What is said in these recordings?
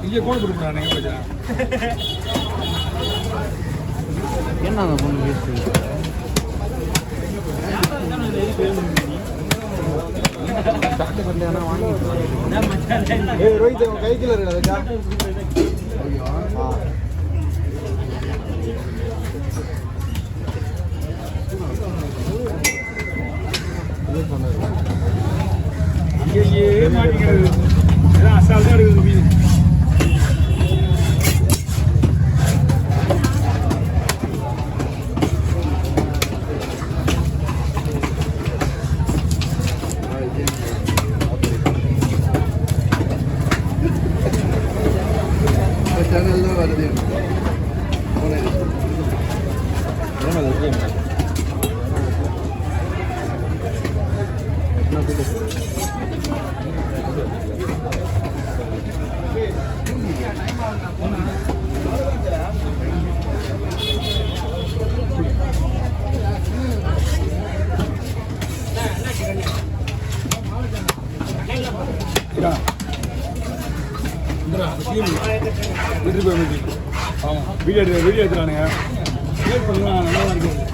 இங்கே கோடு கொடுக்குறாங்க என்ன அந்த பொண்ணு பேசுது ரோஹித் கைக்கில் இருக்கா அங்கேயே மாட்டிக்கிறது அசால்தான் இருக்குது மீன் வீடியோ எடுத்துறானுங்க பண்ணலாம் நல்லா இருக்குது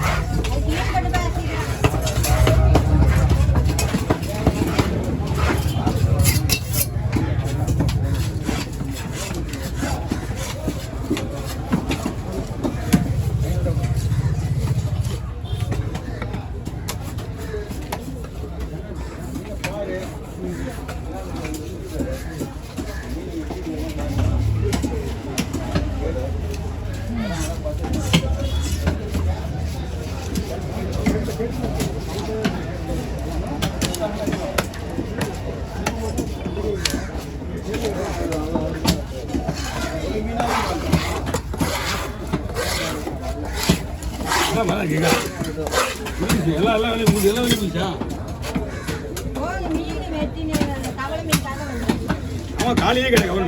காலையே கிடையாது கவர்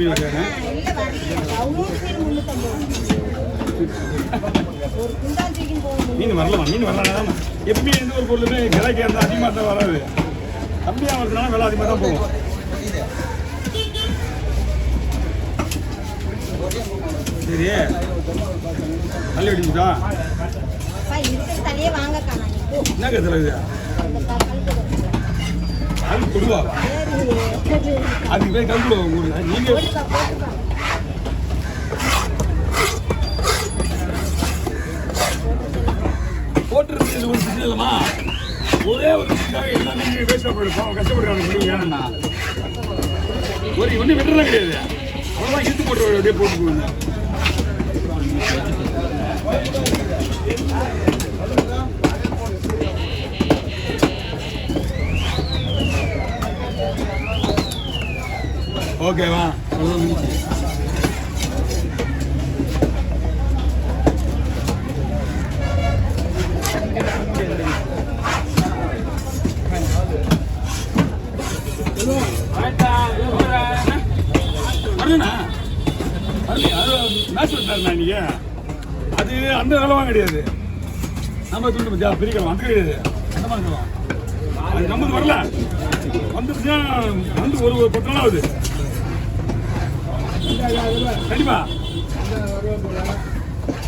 மீன் வரலாம் மீன் வரலாம் எப்பயுமே எந்த ஒரு பொருளுமே விலைக்கு இருந்தால் அதிகமாக தான் வராது கம்மியாக வரதுனால விலை அதிகமாக தான் போகும் சரி தள்ளி அடிச்சுட்டா என்ன கருத்துல அது கொடுவா அதுக்கு போய் கருத்துல உங்களுக்கு நீங்க போட்டுருது ஒரு பிரச்சனை இல்லைம்மா ஒரே ஒரு விஷயத்தாக எல்லாம் நீங்கள் வேஸ்ட்டாக போயிடுப்போம் கஷ்டப்படுறாங்க நீங்கள் வேணும்னா ஒரு ஒன்றும் விட்டுறலாம் கிடையாது அவ்வளோதான் இழுத்து போட்டு அப்படியே போட்டு போகுங்க ஓகேவா வரலண்ணா மேட்ச் விட்டாருண்ணா இன்னைக்கு அது அந்த நிலவாங்க கிடையாது நம்ம துண்டு பிரிக்கலாம் அந்த கிடையாது அந்த மாதிரி அது நம்மளுக்கு வரல வந்துருச்சுன்னா வந்து ஒரு 10 நாள் ஆகுது கண்டிப்பா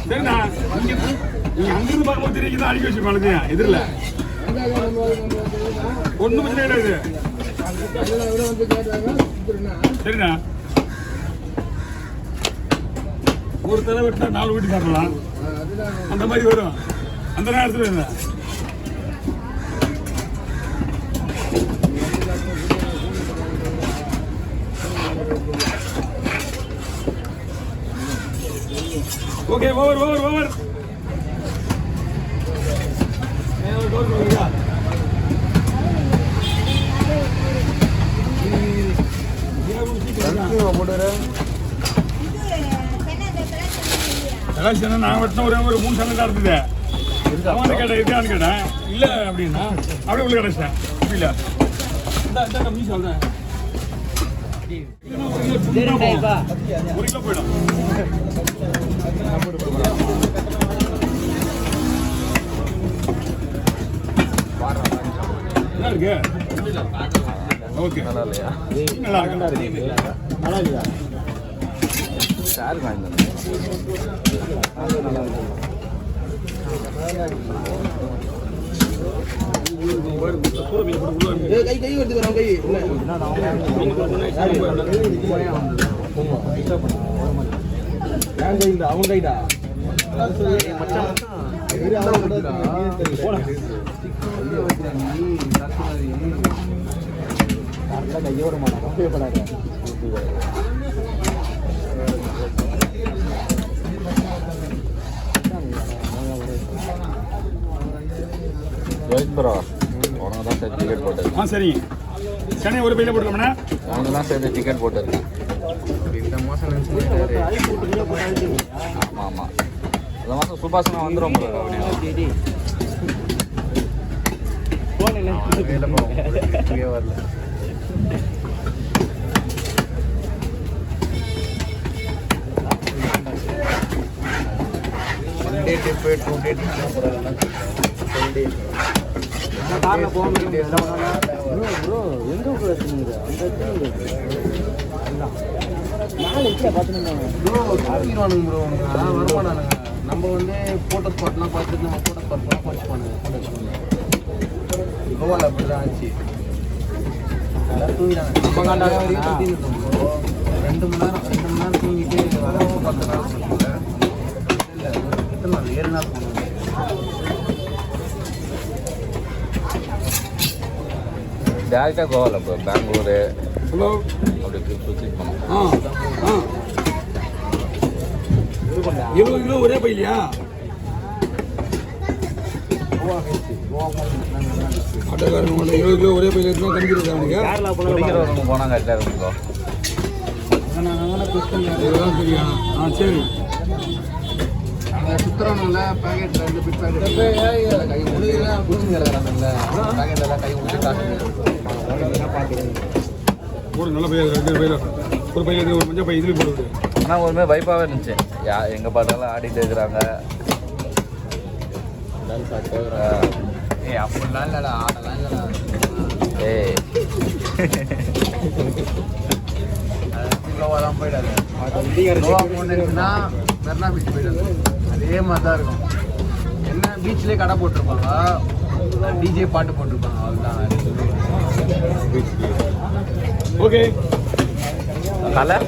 சரிண்ணா நீங்க அங்கிருந்து பார்க்கும்போது தெரியும் தான் அடிக்க வச்சுருக்கோம் எதிரில் ஒன்றும் பிரச்சனை கிடையாது சரிண்ணா ஒரு தடவை விட்டா 4 வீட்டு சாப்பிடலாம் அந்த மாதிரி வரும் அந்த நேரத்தில் என்ன ஓகே ஓவர் ஓவர் ஓவர் நான் வெட்டின ஒரு 3 சண்டை நடத்துது அவன் கேட்டேன் இருக்கான்னு கேட்டேன் இல்லை அப்படின்னா அப்படியே உள்ள கிடச்சிட்டேன் இல்லை இந்த மீன் சொல்கிறேன் 1 கிலோ போயிடும் நல்லா இருக்கு ஓகே நல்லா இல்லையா நல்லா இருக்கு நல்லா இல்லையா சார் வாங்க கை எடுத்துக்கிறோம் கை அவன் கைடா கையோட மாட்டேன் கம்பெனிப்படாத ரோஹித் ப்ரோ உனக்கு தான் சேர்த்து டிக்கெட் போட்டிருக்கேன். சரிங்க சென்னை ஒரு பையில போட்டுக்கோண்ணா உனக்கு தான் சேர்த்து டிக்கெட் போட்டிருக்கேன். இந்த மாதம் ஆமாம் ஆமாம் இந்த மாதம் சுபாஷனா வந்துடும் ப்ரோ வரல ஒன் டே ட்ரிப்பு 2 டே காரில் போக முடியும் ப்ரோ எங்கே வச்சுருங்க அந்த ப்ரோ காமிடுவானுங்க ப்ரோ வருமானானுங்க நம்ம வந்து ஃபோட்டோ ஸ்பாட்லாம் பார்த்துட்டு நம்ம ஃபோட்டோ ஸ்பாட்லாம் போஸ்ட் பண்ணுங்க கோவாவில் அப்படி தான் ஆச்சு எல்லாம் தூங்கினாங்க நம்ம காண்டாக வரைக்கும் ப்ரோ 2 மணி நேரம் தூங்கிட்டு வர 10 நாள் இல்லை எத்தனை நாள் 7 நாள் போனோம் டேரெக்டாக கோவாவில் இப்போ பெங்களூரு ஹலோ அப்படி சுற்றி போனோம். 20 கிலோ ஒரே பையிலையா ஆட்டோக்காரங்க 20 கிலோ ஒரே பையில இருந்தால் கணிக்கிறது அவனுக்கு குடிக்கிறவங்க போனால் கரெக்டாக இருக்கும் ப்ரோ. இதெல்லாம் தெரியும் சரி சுற்றுறானுங்கள பேக்கெட் 2 பிட் பேக்கெட் கை முடியலாம் குடிச்சு கிடக்குறாங்கல்ல பேக்கெட்லாம் கை முடிச்சு காட்டுங்க ஒரு நல்ல பையன் 2 பையில ஒரு பையில ஒரு மஞ்சள் பை இதுலேயும் போட்டு விடு. ஆனால் ஒருமே வைப்பாகவே இருந்துச்சு. எங்கள் பாட்டெல்லாம் ஆடிட்டு இருக்கிறாங்க. அப்படிலாம் இல்லைடா ஆடலாம் இல்லைடா ஏய் ஸ்லோவாக தான் போயிடாது ஸ்லோவாக போனதுன்னா மெரினா பீச் போயிடாது அதே மாதிரி தான் இருக்கும். என்ன பீச்லேயே கடை போட்டிருப்பாங்க டிஜே பாட்டு போட்டிருப்பாங்க அவ்வளோதான். Okay colour